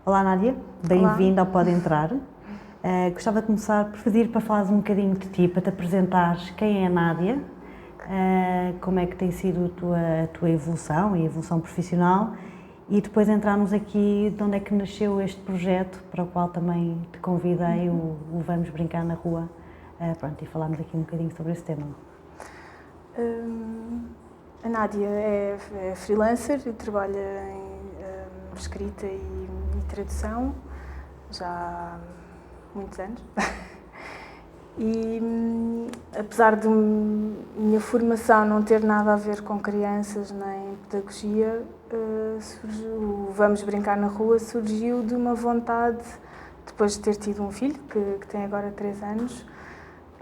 Olá Nádia, bem-vinda ao Pode Entrar. Gostava de começar por pedir para falares um bocadinho de ti, para te apresentares quem é a Nádia, como é que tem sido a tua evolução e a evolução profissional e depois entrarmos aqui de onde é que nasceu este projeto para o qual também te convidei, o Vamos Brincar na Rua, e falarmos aqui um bocadinho sobre esse tema. A Nádia é freelancer e trabalha em escrita e tradução já há muitos anos. E apesar de minha formação não ter nada a ver com crianças nem pedagogia, o Vamos Brincar na Rua surgiu de uma vontade, depois de ter tido um filho, que tem agora 3 anos,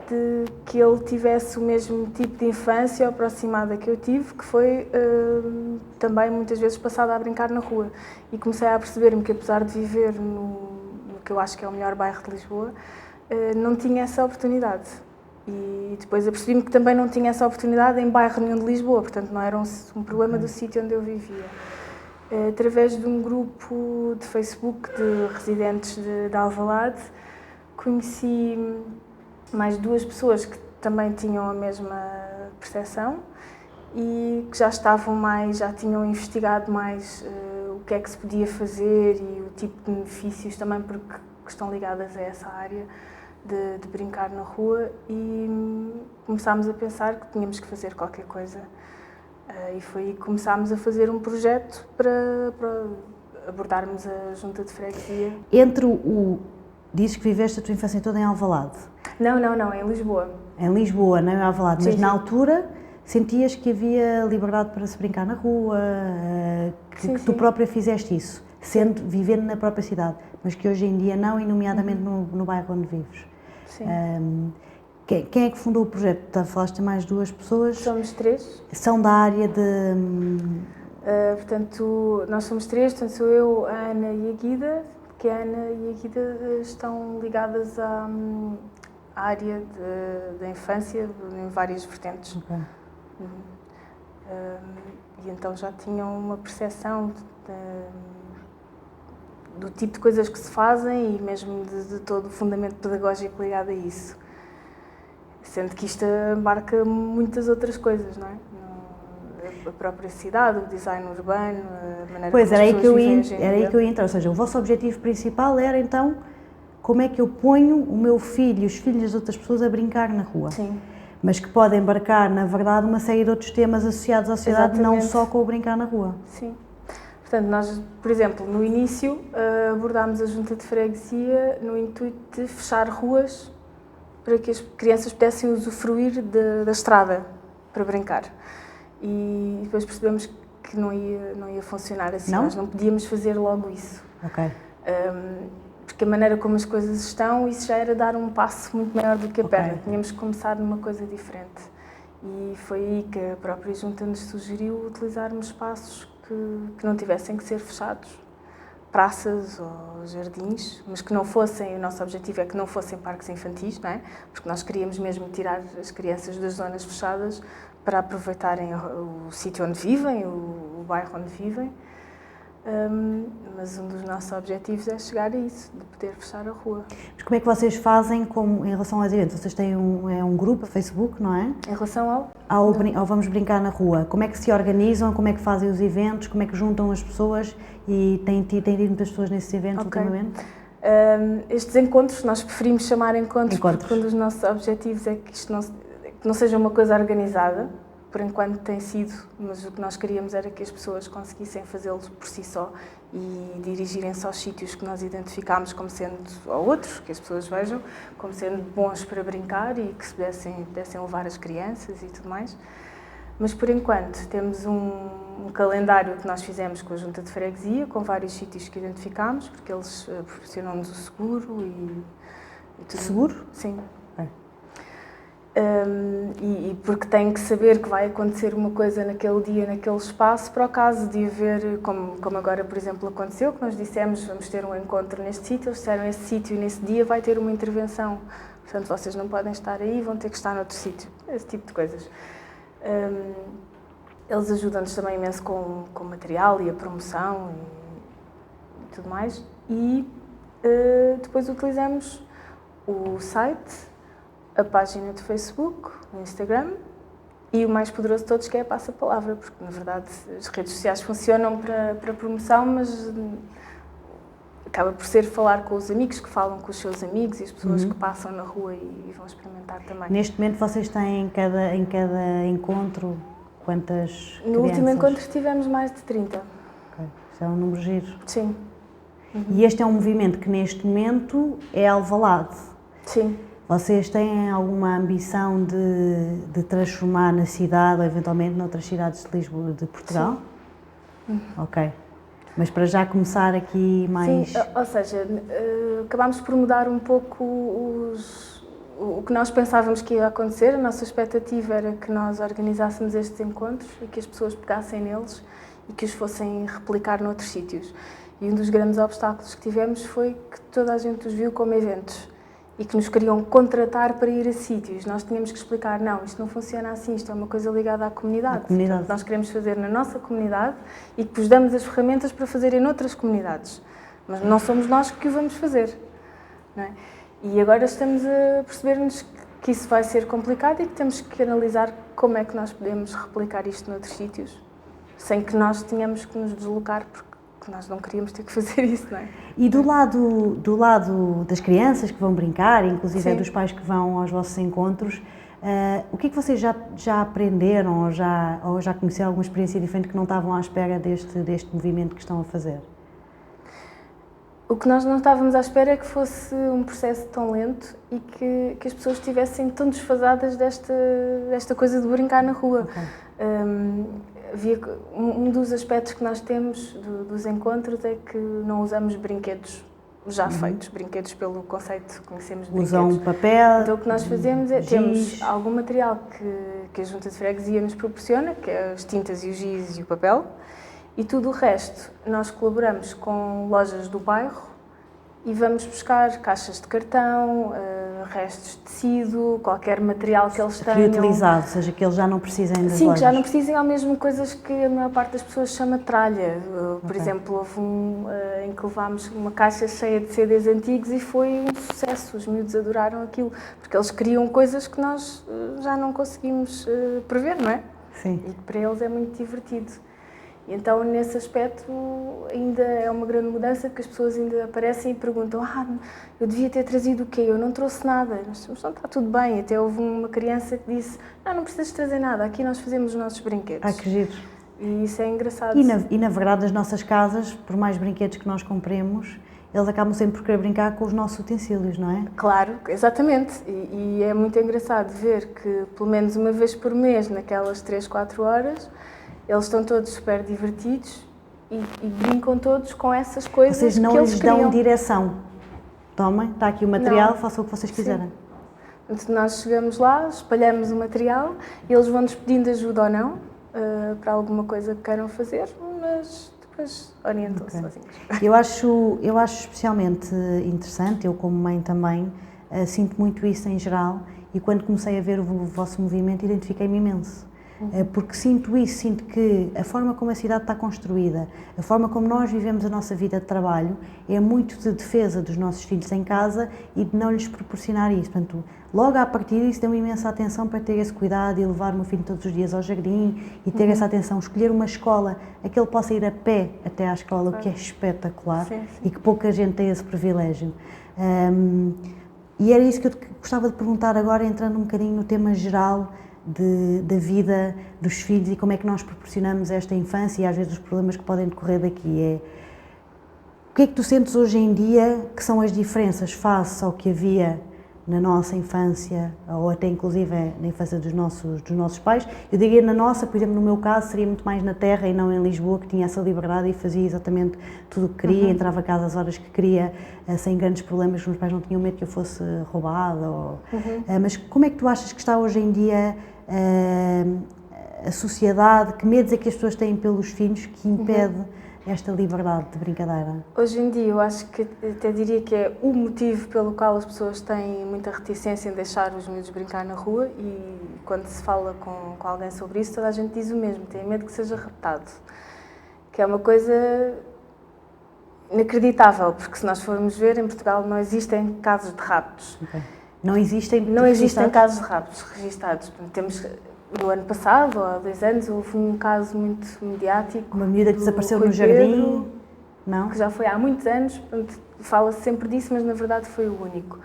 de que ele tivesse o mesmo tipo de infância aproximada que eu tive, que foi também muitas vezes passada a brincar na rua. E comecei a perceber-me que, apesar de viver no que eu acho que é o melhor bairro de Lisboa, não tinha essa oportunidade. E depois apercebi-me que também não tinha essa oportunidade em bairro nenhum de Lisboa, portanto não era um problema do sítio onde eu vivia. Através de um grupo de Facebook de residentes de Alvalade, conheci mais 2 pessoas que também tinham a mesma percepção e que já tinham investigado mais o que é que se podia fazer e o tipo de benefícios também porque estão ligadas a essa área de brincar na rua, e começámos a pensar que tínhamos que fazer qualquer coisa. E foi aí que começámos a fazer um projeto para abordarmos a junta de freguesia. Dizes que viveste a tua infância toda em Alvalade? Não, em Lisboa. Em Lisboa, não em Alvalade, Sim, mas na altura sentias que havia liberdade para se brincar na rua, que tu própria fizeste isso, vivendo na própria cidade, mas que hoje em dia não, e nomeadamente no bairro onde vives. Sim. Quem é que fundou o projeto? Falaste de mais 2 pessoas? Somos 3. São da área de... Portanto, nós somos 3, portanto sou eu, a Ana e a Guida, que a Ana e a Guida estão ligadas à área da infância em várias vertentes. Okay. E então já tinham uma percepção do tipo de coisas que se fazem e mesmo de todo o fundamento pedagógico ligado a isso. Sendo que isto abarca muitas outras coisas, não é? A própria cidade, o design urbano, a maneira como as pessoas vivem hoje em dia. Era aí que eu ia entrar, ou seja, o vosso objetivo principal era então como é que eu ponho o meu filho e os filhos das outras pessoas a brincar na rua. Sim. Mas que pode embarcar, na verdade, uma série de outros temas associados à sociedade, Exatamente. não só com o brincar na rua. Sim. Portanto, nós, por exemplo, no início abordámos a junta de freguesia no intuito de fechar ruas para que as crianças pudessem usufruir da estrada para brincar. E depois percebemos que não ia funcionar assim. Não? Nós não podíamos fazer logo isso. Ok. Porque a maneira como as coisas estão, isso já era dar um passo muito maior do que a perna. Tínhamos que começar numa coisa diferente. E foi aí que a própria junta nos sugeriu utilizarmos espaços que não tivessem que ser fechados. Praças ou jardins, mas que não fossem, o nosso objetivo é que não fossem parques infantis, não é? Porque nós queríamos mesmo tirar as crianças das zonas fechadas para aproveitarem o sítio onde vivem, o bairro onde vivem. Mas um dos nossos objetivos é chegar a isso, de poder fechar a rua. Mas como é que vocês fazem em relação aos eventos? Vocês têm um grupo, Facebook, não é? Em relação ao Vamos Brincar na Rua, como é que se organizam, como é que fazem os eventos, como é que juntam as pessoas e têm tido muitas pessoas nesses eventos ultimamente? Estes encontros, nós preferimos chamar encontros porque um dos nossos objetivos é que isto não seja uma coisa organizada. Por enquanto tem sido, mas o que nós queríamos era que as pessoas conseguissem fazê-lo por si só e dirigirem-se aos sítios que nós identificámos como sendo, ou outros, que as pessoas vejam, como sendo bons para brincar e que se pudessem levar as crianças e tudo mais. Mas por enquanto temos um calendário que nós fizemos com a junta de freguesia, com vários sítios que identificámos, porque eles proporcionam-nos o seguro e tudo. Seguro? Sim. E porque têm que saber que vai acontecer uma coisa naquele dia, naquele espaço, para o caso de haver, como agora, por exemplo, aconteceu, que nós dissemos vamos ter um encontro neste sítio, eles disseram esse sítio e nesse dia vai ter uma intervenção. Portanto, vocês não podem estar aí, vão ter que estar noutro sítio. Esse tipo de coisas. Eles ajudam-nos também imenso com material e a promoção e tudo mais. e depois utilizamos o site, a página do Facebook, o Instagram e o mais poderoso de todos, que é a passa-palavra, porque na verdade as redes sociais funcionam para promoção, mas acaba por ser falar com os amigos que falam com os seus amigos e as pessoas que passam na rua e vão experimentar também. Neste momento vocês têm em cada encontro quantas crianças? No último encontro tivemos mais de 30. Okay. Isso é um número giro. Sim. E este é um movimento que neste momento é Alvalade. Sim. Vocês têm alguma ambição de transformar na cidade ou eventualmente noutras cidades de Lisboa, de Portugal? Sim. Ok. Mas para já começar aqui mais... Sim, ou seja, acabámos por mudar um pouco o que nós pensávamos que ia acontecer. A nossa expectativa era que nós organizássemos estes encontros e que as pessoas pegassem neles e que os fossem replicar noutros sítios. E um dos grandes obstáculos que tivemos foi que toda a gente os viu como eventos e que nos queriam contratar para ir a sítios. Nós tínhamos que explicar, não, isto não funciona assim, isto é uma coisa ligada à comunidade. Portanto, nós queremos fazer na nossa comunidade e que vos damos as ferramentas para fazer em outras comunidades. Mas não somos nós que o vamos fazer. Não é? E agora estamos a perceber-nos que isso vai ser complicado e que temos que analisar como é que nós podemos replicar isto noutros sítios, sem que nós tenhamos que nos deslocar, porque nós não queríamos ter que fazer isso, não é? E do lado das crianças que vão brincar, inclusive dos pais que vão aos vossos encontros, o que é que vocês já aprenderam ou já conheceram alguma experiência diferente que não estavam à espera deste movimento que estão a fazer? O que nós não estávamos à espera é que fosse um processo tão lento e que as pessoas estivessem tão desfasadas desta coisa de brincar na rua. Okay. Um dos aspectos que nós temos dos encontros é que não usamos brinquedos já feitos, brinquedos pelo conceito que conhecemos de brinquedos. Usam papel, então o que nós fazemos é, temos algum material que a Junta de Freguesia nos proporciona, que é as tintas e o giz e o papel, e tudo o resto nós colaboramos com lojas do bairro e vamos buscar caixas de cartão, restos de tecido, qualquer material que eles tenham. Reutilizado, ou seja, que eles já não precisem das Sim, lojas. que já não precisem, há mesmo coisas que a maior parte das pessoas chama tralha. Por exemplo, houve em que levámos uma caixa cheia de CDs antigos e foi um sucesso, os miúdos adoraram aquilo, porque eles queriam coisas que nós já não conseguimos prever, não é? Sim. E que para eles é muito divertido. Então, nesse aspecto, ainda é uma grande mudança, porque as pessoas ainda aparecem e perguntam: eu devia ter trazido o quê? Eu não trouxe nada. Mas não, está tudo bem. Até houve uma criança que disse: não precisas trazer nada, aqui nós fazemos os nossos brinquedos. Que giro. E isso é engraçado. E na verdade, nas nossas casas, por mais brinquedos que nós compremos, eles acabam sempre por querer brincar com os nossos utensílios, não é? Claro, exatamente. E é muito engraçado ver que, pelo menos uma vez por mês, naquelas 3, 4 horas, eles estão todos super divertidos e brincam todos com essas coisas que eles queriam. Vocês não lhes dão direção? Tomem, está aqui o material, façam o que vocês quiserem. Então, nós chegamos lá, espalhamos o material e eles vão-nos pedindo ajuda ou não para alguma coisa que queiram fazer, mas depois orientam-se sozinhos. Eu acho especialmente interessante, eu como mãe também, sinto muito isso em geral e quando comecei a ver o vosso movimento identifiquei-me imenso. Porque sinto que a forma como a cidade está construída, a forma como nós vivemos a nossa vida de trabalho, é muito de defesa dos nossos filhos em casa e de não lhes proporcionar isso. Portanto, logo à partida, isso deu-me imensa atenção para ter esse cuidado e levar o meu filho todos os dias ao jardim e ter essa atenção, escolher uma escola a que ele possa ir a pé até à escola, o que é espetacular e que pouca gente tem esse privilégio. E era isso que eu gostava de perguntar agora, entrando um bocadinho no tema geral da vida dos filhos e como é que nós proporcionamos esta infância e às vezes os problemas que podem decorrer daqui. O que é que tu sentes hoje em dia que são as diferenças face ao que havia na nossa infância ou até inclusive na infância dos nossos pais? Eu diria na nossa, por exemplo, no meu caso seria muito mais na terra e não em Lisboa, que tinha essa liberdade e fazia exatamente tudo o que queria, entrava a casa às horas que queria, sem grandes problemas, os meus pais não tinham medo que eu fosse roubada. Mas como é que tu achas que está hoje em dia a sociedade, que medos é que as pessoas têm pelos filhos que impede esta liberdade de brincadeira? Hoje em dia eu acho que até diria que é o motivo pelo qual as pessoas têm muita reticência em deixar os miúdos brincar na rua e quando se fala com alguém sobre isso toda a gente diz o mesmo, tem medo que seja raptado, que é uma coisa inacreditável, porque se nós formos ver, em Portugal não existem casos de raptos. Okay. Não existem casos de raptos registados. Temos, no ano passado, ou há 2 anos, houve um caso muito mediático. Uma miúda que desapareceu no jardim, não? Que já foi há muitos anos, fala-se sempre disso, mas na verdade foi o único.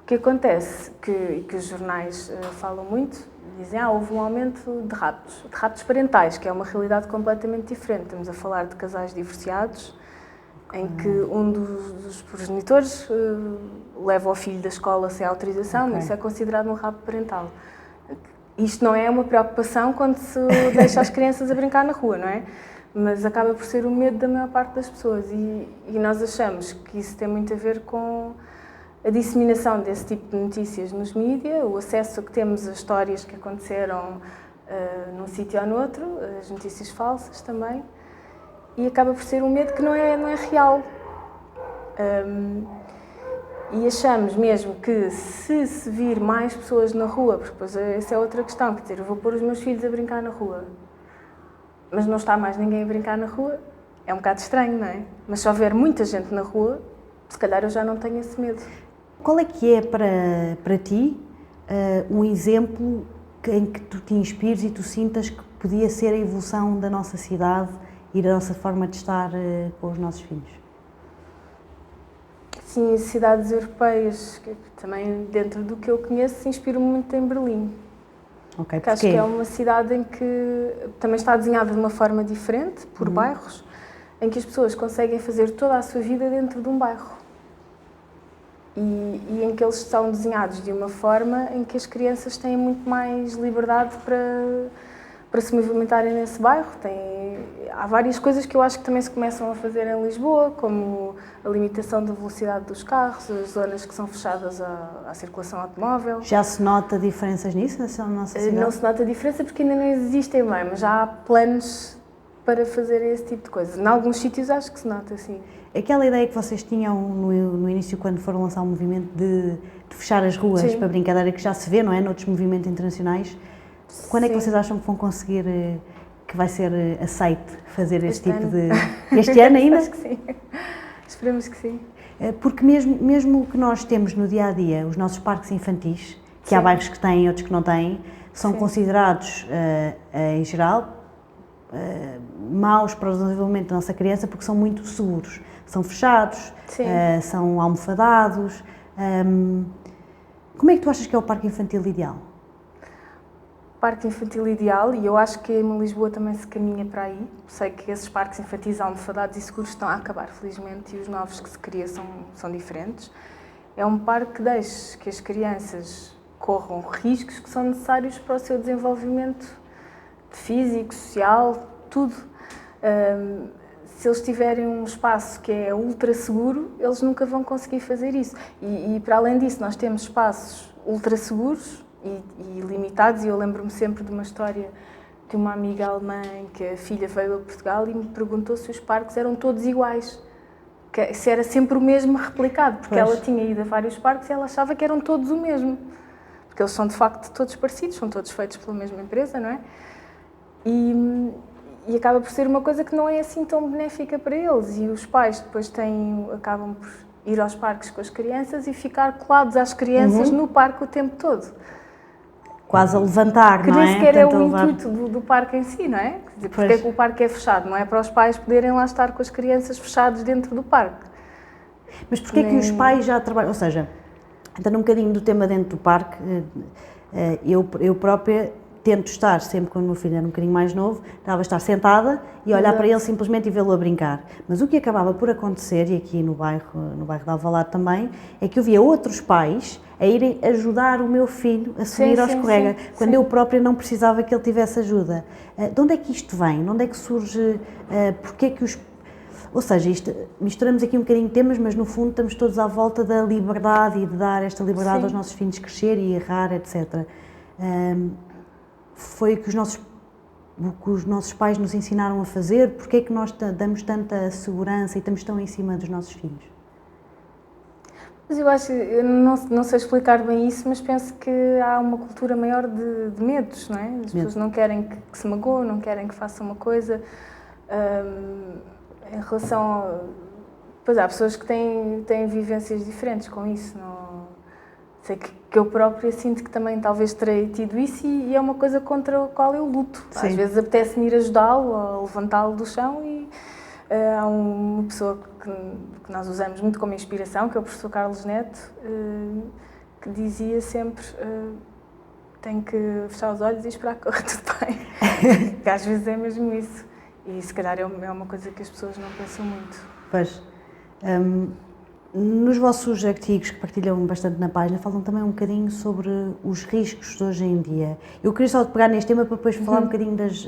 O que acontece, que os jornais falam muito, dizem houve um aumento de raptos parentais, que é uma realidade completamente diferente. Estamos a falar de casais divorciados, em que um dos progenitores leva o filho da escola sem autorização, isso é considerado um rapto parental. Isto não é uma preocupação quando se deixa as crianças a brincar na rua, não é? Mas acaba por ser o medo da maior parte das pessoas e nós achamos que isso tem muito a ver com a disseminação desse tipo de notícias nos mídias, o acesso que temos a histórias que aconteceram num sítio ou noutro, as notícias falsas também, e acaba por ser um medo que não é real. E achamos mesmo que se vir mais pessoas na rua, porque depois essa é outra questão, quer dizer, eu vou pôr os meus filhos a brincar na rua, mas não está mais ninguém a brincar na rua, é um bocado estranho, não é? Mas se houver muita gente na rua, se calhar eu já não tenho esse medo. Qual é que é para ti um exemplo em que tu te inspires e tu sintas que podia ser a evolução da nossa cidade e da nossa forma de estar com os nossos filhos? Sim, cidades europeias, que também dentro do que eu conheço, inspiro-me muito em Berlim. Okay, porque acho que é uma cidade em que também está desenhada de uma forma diferente, por bairros, em que as pessoas conseguem fazer toda a sua vida dentro de um bairro. E em que eles são desenhados de uma forma em que as crianças têm muito mais liberdade para se movimentarem nesse bairro. Há várias coisas que eu acho que também se começam a fazer em Lisboa, como a limitação da velocidade dos carros, as zonas que são fechadas à circulação automóvel. Já se nota diferenças nisso na nossa cidade? Não se nota diferença porque ainda não existem bem, mas já há planos para fazer esse tipo de coisas. Em alguns sítios acho que se nota, sim. Aquela ideia que vocês tinham no início, quando foram lançar o movimento de fechar as ruas para brincadeira, que já se vê, não é? Noutros movimentos internacionais. Quando é que vocês acham que vão conseguir, que vai ser aceito fazer este tipo de... Este ano ainda? Acho que sim. Esperamos que sim. Porque mesmo que nós temos no dia-a-dia os nossos parques infantis, que há bairros que têm e outros que não têm, são considerados, em geral, maus para o desenvolvimento da nossa criança porque são muito seguros. São fechados, são almofadados. Como é que tu achas que é o parque infantil ideal? Parque infantil ideal, e eu acho que em Lisboa também se caminha para aí. Sei que esses parques infantis almofadados e seguros estão a acabar, felizmente, e os novos que se criam são diferentes. É um parque que deixa que as crianças corram riscos que são necessários para o seu desenvolvimento físico, social, tudo. Se eles tiverem um espaço que é ultra seguro, eles nunca vão conseguir fazer isso. E para além disso, nós temos espaços ultra seguros e limitados, e eu lembro-me sempre de uma história de uma amiga alemã que a filha veio a Portugal e me perguntou se os parques eram todos iguais, se era sempre o mesmo replicado, porque ela tinha ido a vários parques e ela achava que eram todos o mesmo, porque eles são de facto todos parecidos, são todos feitos pela mesma empresa, não é? E acaba por ser uma coisa que não é assim tão benéfica para eles, e os pais depois acabam por ir aos parques com as crianças e ficar colados às crianças no parque o tempo todo. Quase a levantar, não é? Que nem sequer é o intuito do parque em si, não é? Quer dizer, porque é que o parque é fechado? Não é para os pais poderem lá estar com as crianças fechados dentro do parque. Mas porquê é que os pais já trabalham? Ou seja, entrando um bocadinho do tema dentro do parque, eu própria tento estar, sempre quando o meu filho era um bocadinho mais novo, estava a estar sentada e olhar para ele simplesmente e vê-lo a brincar. Mas o que acabava por acontecer, e aqui no bairro de Alvalade também, é que eu via outros pais a irem ajudar o meu filho a subir ao escorrega, quando eu própria não precisava que ele tivesse ajuda. De onde é que isto vem? De onde é que surge? Porque é que os... Ou seja, misturamos aqui um bocadinho de temas, mas no fundo estamos todos à volta da liberdade e de dar esta liberdade aos nossos filhos crescer e errar, etc. Foi o que os nossos pais nos ensinaram a fazer? Porque é que nós damos tanta segurança e estamos tão em cima dos nossos filhos? Mas eu não sei explicar bem isso, mas penso que há uma cultura maior de medos, não é? As pessoas não querem que se magoem, não querem que façam uma coisa. Em relação Pois há pessoas que têm vivências diferentes com isso. Não... Sei que eu própria sinto que também talvez terei tido isso e é uma coisa contra a qual eu luto. Sim. Às vezes apetece-me ir ajudá-lo ou levantá-lo do chão e há uma pessoa que nós usamos muito como inspiração, que é o professor Carlos Neto, que dizia sempre tenho que fechar os olhos e esperar que corra tudo bem. Que às vezes é mesmo isso. E se calhar é uma coisa que as pessoas não pensam muito. Pois. Nos vossos artigos, que partilham bastante na página, falam também um bocadinho sobre os riscos de hoje em dia. Eu queria só pegar neste tema para depois falar um bocadinho das,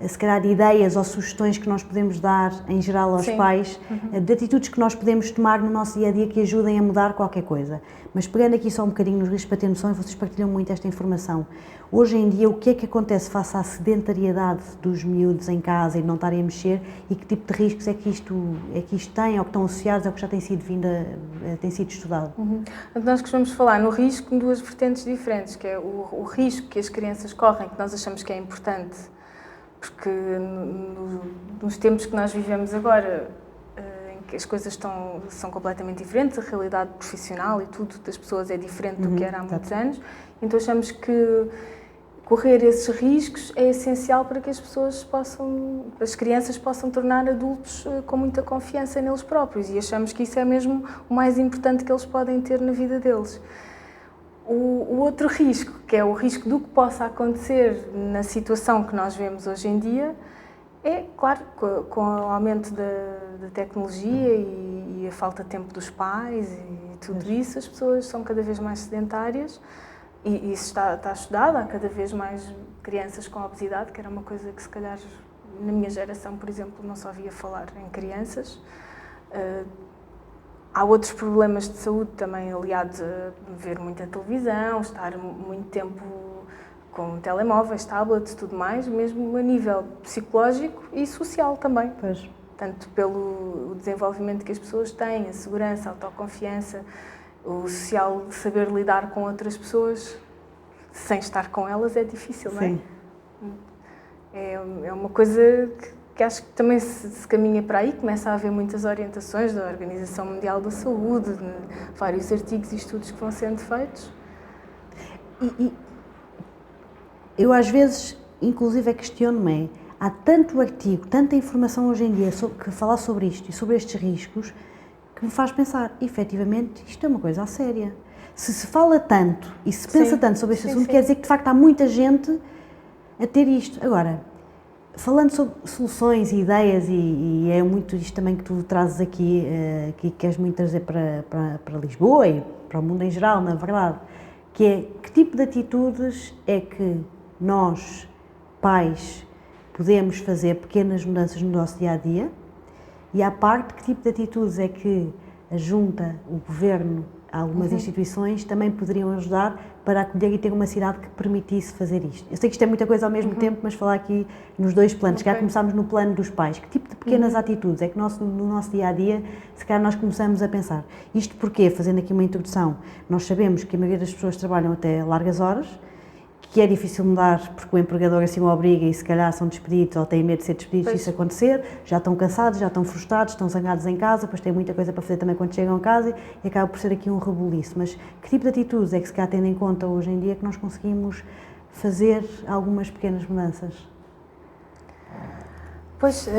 se calhar, ideias ou sugestões que nós podemos dar, em geral, aos pais, de atitudes que nós podemos tomar no nosso dia-a-dia que ajudem a mudar qualquer coisa. Mas pegando aqui só um bocadinho nos riscos para ter noção, e vocês partilham muito esta informação. Hoje em dia, o que é que acontece face à sedentariedade dos miúdos em casa e não estarem a mexer e que tipo de riscos é que isto tem ou que estão associados ao que já tem sido estudado? Nós costumamos falar no risco em duas vertentes diferentes, que é o risco que as crianças correm, que nós achamos que é importante, porque nos tempos que nós vivemos agora, em que as coisas são completamente diferentes, a realidade profissional e tudo das pessoas é diferente do que era há muitos anos, então achamos que correr esses riscos é essencial para que as crianças possam tornar adultos com muita confiança neles próprios e achamos que isso é mesmo o mais importante que eles podem ter na vida deles. O outro risco, que é o risco do que possa acontecer na situação que nós vemos hoje em dia, é, claro, com o aumento da tecnologia e a falta de tempo dos pais e tudo isso, as pessoas são cada vez mais sedentárias. E isso está estudado, há cada vez mais crianças com obesidade, que era uma coisa que se calhar na minha geração, por exemplo, não só ouvia falar em crianças. Há outros problemas de saúde também aliados a ver muita televisão, estar muito tempo com telemóveis, tablets, tudo mais, mesmo a nível psicológico e social também. Pois. Tanto pelo desenvolvimento que as pessoas têm, a segurança, a autoconfiança, o social, saber lidar com outras pessoas sem estar com elas é difícil, não é? Sim. É uma coisa que acho que também se caminha para aí, começa a haver muitas orientações da Organização Mundial da Saúde, vários artigos e estudos que vão sendo feitos. E eu às vezes, inclusive, questiono-me, há tanto artigo, tanta informação hoje em dia que falar sobre isto e sobre estes riscos, que me faz pensar, efetivamente, isto é uma coisa a séria. Se fala tanto e se pensa tanto sobre este assunto, quer dizer que de facto há muita gente a ter isto. Agora, falando sobre soluções e ideias, e é muito isto também que tu trazes aqui, que queres muito trazer para Lisboa e para o mundo em geral, na verdade, que é que tipo de atitudes é que nós, pais, podemos fazer pequenas mudanças no nosso dia-a-dia, e à parte, que tipo de atitudes é que a Junta, o Governo, algumas instituições também poderiam ajudar para acolher e ter uma cidade que permitisse fazer isto. Eu sei que isto é muita coisa ao mesmo tempo, mas falar aqui nos dois planos. Se calhar começámos no plano dos pais. Que tipo de pequenas atitudes é que no nosso dia-a-dia, se calhar nós começamos a pensar? Isto porque, fazendo aqui uma introdução, nós sabemos que a maioria das pessoas trabalham até largas horas, que é difícil mudar porque o empregador assim o obriga e se calhar são despedidos ou têm medo de ser despedidos se isso acontecer, já estão cansados, já estão frustrados, estão zangados em casa, depois têm muita coisa para fazer também quando chegam a casa e acaba por ser aqui um rebuliço. Mas que tipo de atitudes é que se calhar tendo em conta hoje em dia que nós conseguimos fazer algumas pequenas mudanças? Pois,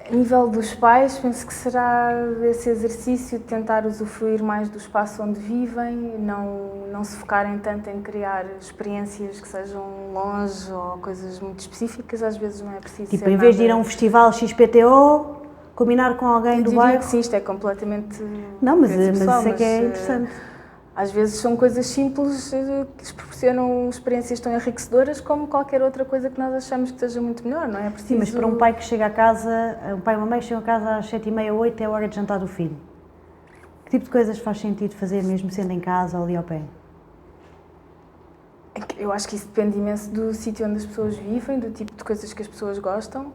a nível dos pais, penso que será esse exercício de tentar usufruir mais do espaço onde vivem, não se focarem tanto em criar experiências que sejam longe ou coisas muito específicas, às vezes não é preciso tipo, ser em vez de ir a um festival XPTO, combinar com alguém do bairro? Sim, isto é completamente... Não, mas isso é que é interessante. Às vezes são coisas simples que lhes proporcionam experiências tão enriquecedoras como qualquer outra coisa que nós achamos que seja muito melhor, não é? Preciso... Sim, mas para um pai que chega a casa, um pai e uma mãe que chegam a casa às 7h30, 8h, é a hora de jantar do filho. Que tipo de coisas faz sentido fazer mesmo sendo em casa ou ali ao pé? Eu acho que isso depende imenso do sítio onde as pessoas vivem, do tipo de coisas que as pessoas gostam,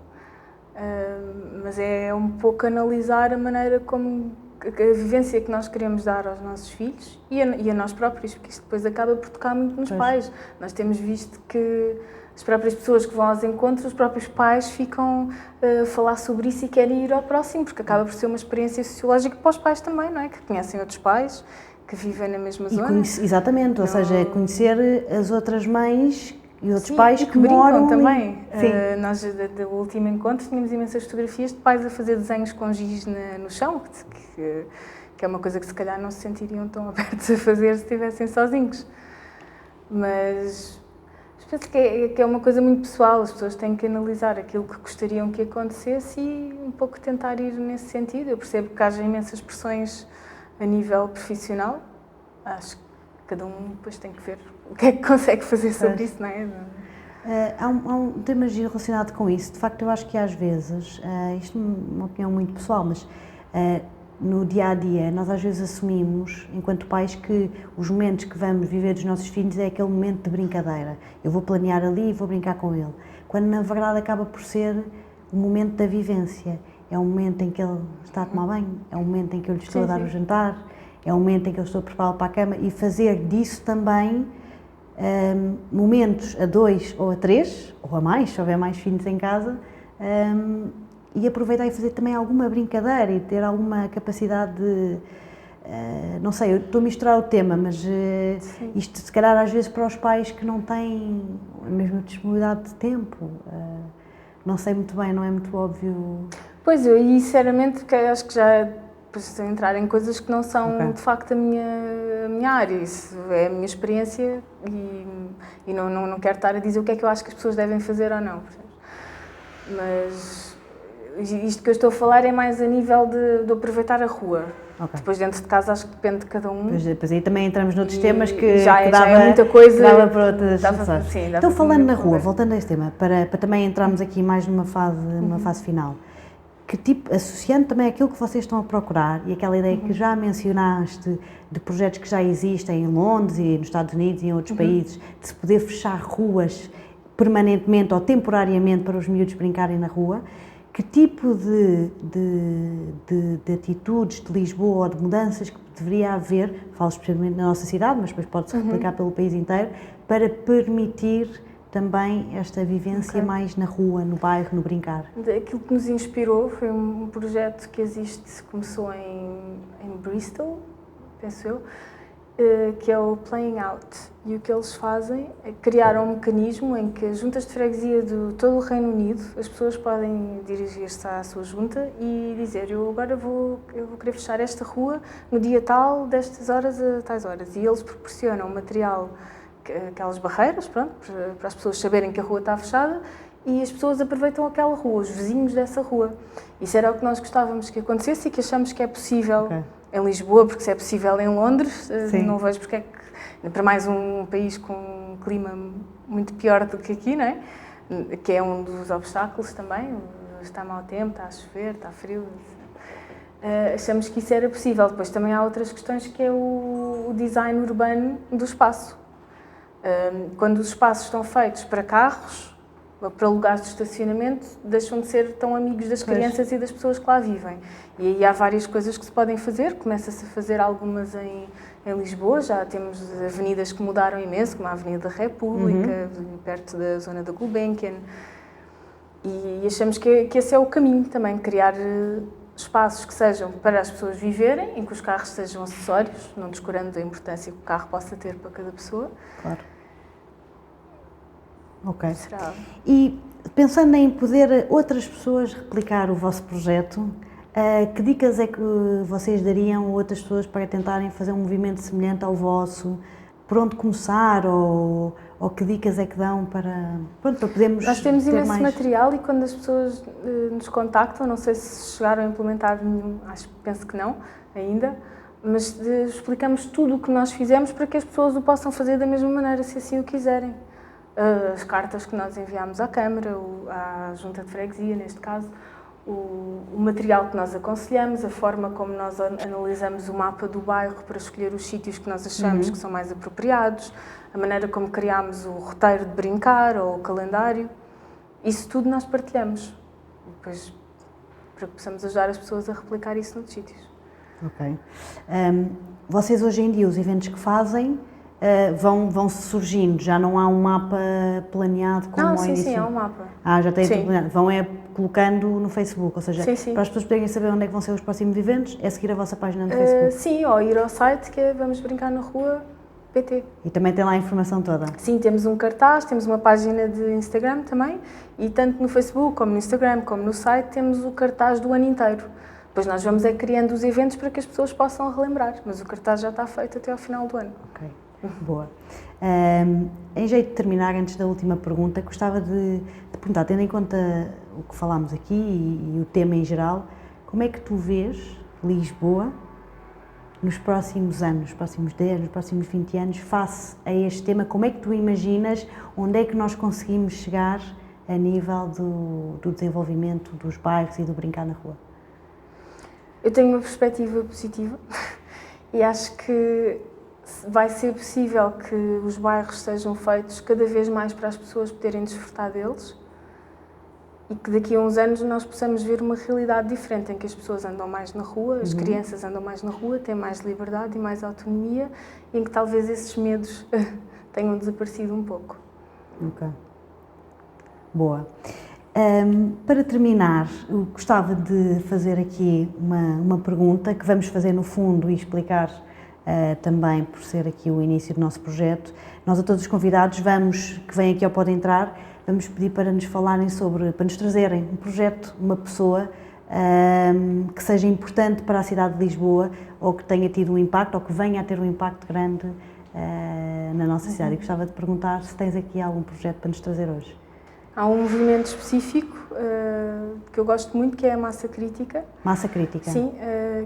mas é um pouco analisar a maneira como a vivência que nós queremos dar aos nossos filhos e a nós próprios, porque isto depois acaba por tocar muito nos pais. Nós temos visto que as próprias pessoas que vão aos encontros, os próprios pais ficam a falar sobre isso e querem ir ao próximo, porque acaba por ser uma experiência sociológica para os pais também, não é? Que conhecem outros pais, que vivem na mesma zona. Exatamente, ou seja, conhecer as outras mães e outros Sim, pais e que brincam moram também. Sim. Nós, do último encontro, tínhamos imensas fotografias de pais a fazer desenhos com giz no chão, que é uma coisa que se calhar não se sentiriam tão abertos a fazer se estivessem sozinhos. Mas penso que é uma coisa muito pessoal, as pessoas têm que analisar aquilo que gostariam que acontecesse e um pouco tentar ir nesse sentido. Eu percebo que haja imensas pressões a nível profissional, acho que cada um depois tem que ver o que é que consegue fazer sobre isso, não é? Há um tema relacionado com isso. De facto, eu acho que às vezes, isto é uma opinião muito pessoal, mas no dia-a-dia nós às vezes assumimos, enquanto pais, que os momentos que vamos viver dos nossos filhos é aquele momento de brincadeira. Eu vou planear ali e vou brincar com ele. Quando na verdade acaba por ser o momento da vivência. É o momento em que ele está a tomar banho, é o momento em que eu lhe estou a dar o jantar, é o momento em que eu estou a prepará-lo para a cama, e fazer disso também momentos a 2 ou a 3, ou a mais, se houver mais filhos em casa, e aproveitar e fazer também alguma brincadeira e ter alguma capacidade de, não sei, eu estou a misturar o tema, mas isto se calhar às vezes para os pais que não têm a mesma disponibilidade de tempo, não sei muito bem, não é muito óbvio. Pois, eu sinceramente que acho que já estou a entrar em coisas que não são de facto a minha área, isso é a minha experiência e não quero estar a dizer o que é que eu acho que as pessoas devem fazer ou não, mas isto que eu estou a falar é mais a nível de aproveitar a rua. Depois dentro de casa acho que depende de cada um. Pois aí também entramos noutros temas que já dava, é muita coisa, dava para outras sim, então falando na rua, voltando a este tema, para também entrarmos aqui mais numa fase final, que tipo, associando também aquilo que vocês estão a procurar e aquela ideia que já mencionaste de projetos que já existem em Londres e nos Estados Unidos e em outros países, de se poder fechar ruas permanentemente ou temporariamente para os miúdos brincarem na rua, que tipo de atitudes de Lisboa ou de mudanças que deveria haver, falo especialmente na nossa cidade, mas depois pode-se replicar pelo país inteiro, para permitir também esta vivência mais na rua, no bairro, no brincar? Aquilo que nos inspirou foi um projeto que existe, começou em Bristol, penso eu, que é o Playing Out. E o que eles fazem é criar um mecanismo em que as juntas de freguesia de todo o Reino Unido, as pessoas podem dirigir-se à sua junta e dizer: eu agora vou querer fechar esta rua no dia tal, destas horas a tais horas. E eles proporcionam material, aquelas barreiras, pronto, para as pessoas saberem que a rua está fechada, e as pessoas aproveitam aquela rua, os vizinhos dessa rua. Isso era o que nós gostávamos que acontecesse e que achamos que é possível em Lisboa, porque se é possível em Londres, não vejo porque é que, para mais um país com um clima muito pior do que aqui, não é? Que é um dos obstáculos também, está mau tempo, está a chover, está frio. Achamos que isso era possível. Depois também há outras questões, que é o design urbano do espaço. Quando os espaços estão feitos para carros, para lugares de estacionamento, deixam de ser tão amigos das crianças e das pessoas que lá vivem. E aí há várias coisas que se podem fazer, começa-se a fazer algumas em Lisboa, já temos avenidas que mudaram imenso, como a Avenida da República, perto da zona da Gulbenkian, e achamos que esse é o caminho também, criar espaços que sejam para as pessoas viverem, em que os carros sejam acessórios, não descurando a importância que o carro possa ter para cada pessoa. Claro. Ok. Será? E pensando em poder outras pessoas replicar o vosso projeto, que dicas é que vocês dariam a outras pessoas para tentarem fazer um movimento semelhante ao vosso? Por onde começar ou que dicas é que dão para podermos ter mais? Nós temos imenso material e quando as pessoas nos contactam, não sei se chegaram a implementar nenhum, penso que não ainda, mas explicamos tudo o que nós fizemos para que as pessoas o possam fazer da mesma maneira, se assim o quiserem. As cartas que nós enviámos à Câmara, à Junta de Freguesia, neste caso, o material que nós aconselhamos, a forma como nós analisamos o mapa do bairro para escolher os sítios que nós achamos que são mais apropriados, a maneira como criámos o roteiro de brincar ou o calendário, isso tudo nós partilhamos, depois para que possamos ajudar as pessoas a replicar isso noutros sítios. Ok. Vocês hoje em dia, os eventos que fazem, vão surgindo, já não há um mapa planeado como ao início? Sim, há um mapa. Já tem tudo planeado. Vão colocando no Facebook, ou seja, para as pessoas poderem saber onde é que vão ser os próximos eventos, é seguir a vossa página no Facebook? Sim, ou ir ao site que é Vamos Brincar na Rua PT. E também tem lá a informação toda? Sim, temos um cartaz, temos uma página de Instagram também, e tanto no Facebook, como no Instagram, como no site, temos o cartaz do ano inteiro. Depois nós vamos criando os eventos para que as pessoas possam relembrar, mas o cartaz já está feito até ao final do ano. Ok, boa. Em jeito de terminar, antes da última pergunta, gostava de perguntar, tendo em conta o que falámos aqui e o tema em geral, como é que tu vês Lisboa nos próximos anos, nos próximos 10, nos próximos 20 anos, face a este tema? Como é que tu imaginas, onde é que nós conseguimos chegar a nível do desenvolvimento dos bairros e do brincar na rua? Eu tenho uma perspectiva positiva e acho que vai ser possível que os bairros sejam feitos cada vez mais para as pessoas poderem desfrutar deles e que daqui a uns anos nós possamos ver uma realidade diferente, em que as pessoas andam mais na rua, as crianças andam mais na rua, têm mais liberdade e mais autonomia, e em que talvez esses medos tenham desaparecido um pouco. Ok. Boa. Para terminar, eu gostava de fazer aqui uma pergunta que vamos fazer no fundo e explicar também por ser aqui o início do nosso projeto. Nós a todos os convidados que vêm aqui ao Pode Entrar, vamos pedir para nos falarem para nos trazerem um projeto, uma pessoa que seja importante para a cidade de Lisboa ou que tenha tido um impacto ou que venha a ter um impacto grande na nossa cidade. E gostava de perguntar se tens aqui algum projeto para nos trazer hoje. Há um movimento específico que eu gosto muito, que é a Massa Crítica. Massa Crítica? Sim,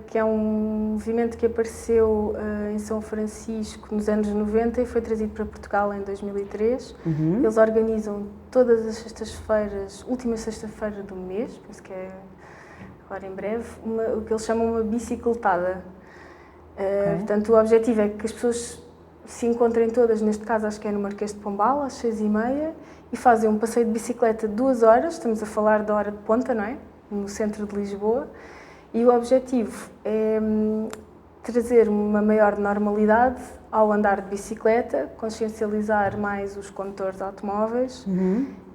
que é um movimento que apareceu em São Francisco nos anos 90 e foi trazido para Portugal em 2003. Eles organizam todas as sextas-feiras, última sexta-feira do mês, penso que é agora em breve, o que eles chamam uma bicicletada. Portanto, o objetivo é que as pessoas se encontrem todas, neste caso acho que é no Marquês de Pombal, às 6h30, e fazem um passeio de bicicleta de 2 horas, estamos a falar da hora de ponta, não é? No centro de Lisboa, e o objetivo é trazer uma maior normalidade ao andar de bicicleta, consciencializar mais os condutores de automóveis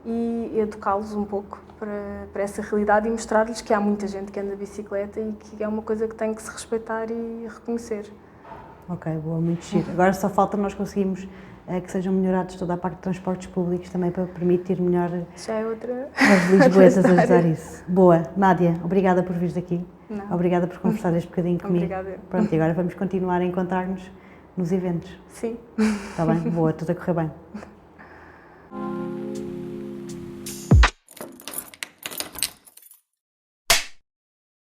e educá-los um pouco para essa realidade e mostrar-lhes que há muita gente que anda de bicicleta e que é uma coisa que tem que se respeitar e reconhecer. Ok, boa, muito giro. Agora só falta nós conseguirmos que sejam melhorados toda a parte de transportes públicos também para permitir melhor já é outra aos lisboetas a ajudar isso. Boa. Nádia, obrigada por vires aqui. Não. Obrigada por conversar este bocadinho comigo. Obrigada. Pronto, e agora vamos continuar a encontrar-nos nos eventos. Sim. Está bem? Boa, tudo a correr bem.